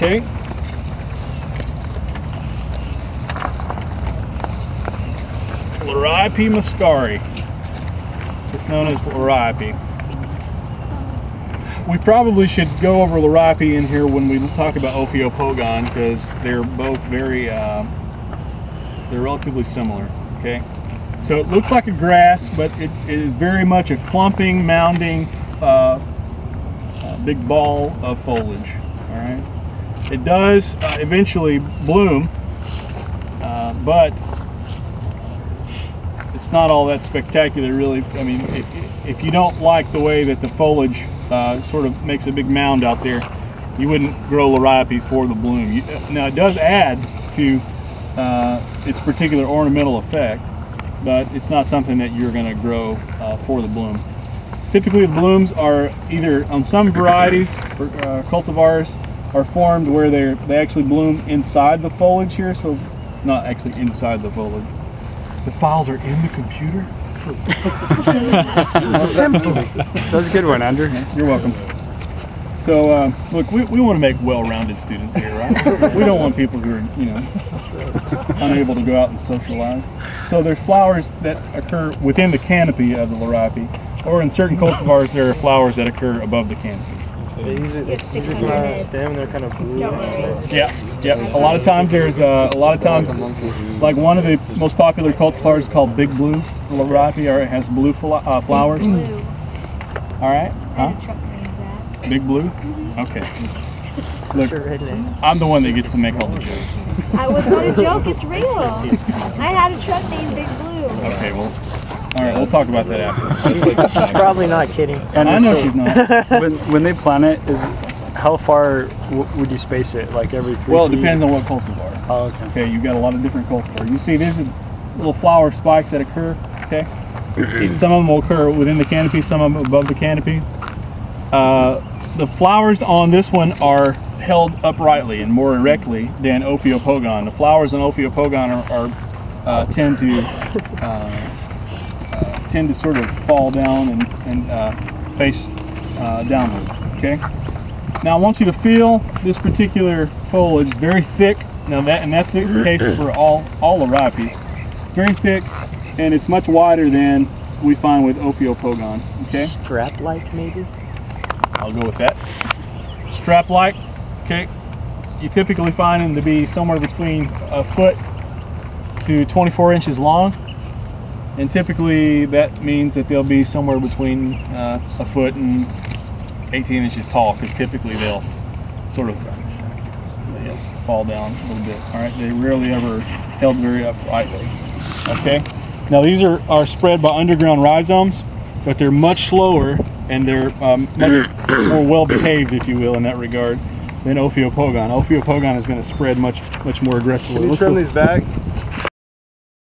Okay. Liriope muscari. It's known as Liriope. We probably should go over Liriope in here when we talk about Ophiopogon because they're both very, they're relatively similar. Okay. So it looks like a grass, but it is very much a clumping, mounding, big ball of foliage. All right. It does eventually bloom, but it's not all that spectacular, really. I mean, if you don't like the way that the foliage sort of makes a big mound out there, you wouldn't grow Liriope for the bloom. Now, it does add to its particular ornamental effect, but it's not something that you're going to grow for the bloom. Typically, the blooms are either on some varieties or cultivars are formed where they actually bloom inside the foliage here, so not actually inside the foliage. The files are in the computer. So simple. That was a good one, Andrew. You're welcome. So, look, we want to make well-rounded students here, right? We don't want people who are, you know, unable to go out and socialize. So there's flowers that occur within the canopy of the Liriope, or in certain cultivars there are flowers that occur above the canopy. They use it stem, they're kind of blue. Yeah. A lot of times like one of the most popular cultivars is called Big Blue Liriope, or it has blue flowers. Blue. All right. Huh? Big Blue? Okay. Look, I'm the one that gets to make all the jokes. It was not a joke, it's real. I had a truck named Big Blue. Okay, well, all right, we'll talk about that after. She's probably not kidding. And I know she's not. When they plant it, how far would you space it? Like every 3 feet? Well, it depends on what cultivar. Oh, okay. Okay, you've got a lot of different cultivars. You see, these are little flower spikes that occur, okay? Some of them will occur within the canopy, some of them above the canopy. The flowers on this one are held uprightly and more erectly than Ophiopogon. The flowers on Ophiopogon tend to sort of fall down and face downward. Okay. Now I want you to feel this particular foliage. It's very thick. Now that's the case for all Liriopes. It's very thick and it's much wider than we find with Ophiopogon. Okay. Strap-like, maybe? I'll go with that. Strap-like, okay. You typically find them to be somewhere between a foot to 24 inches long, and typically that means that they'll be somewhere between a foot and 18 inches tall, because typically they'll sort of fall down a little bit. All right, they rarely ever held very uprightly. Okay. Now these are spread by underground rhizomes, but they're much slower and they're much more well-behaved, if you will, in that regard than Ophiopogon. Ophiopogon is going to spread much more aggressively. Can you trim these back?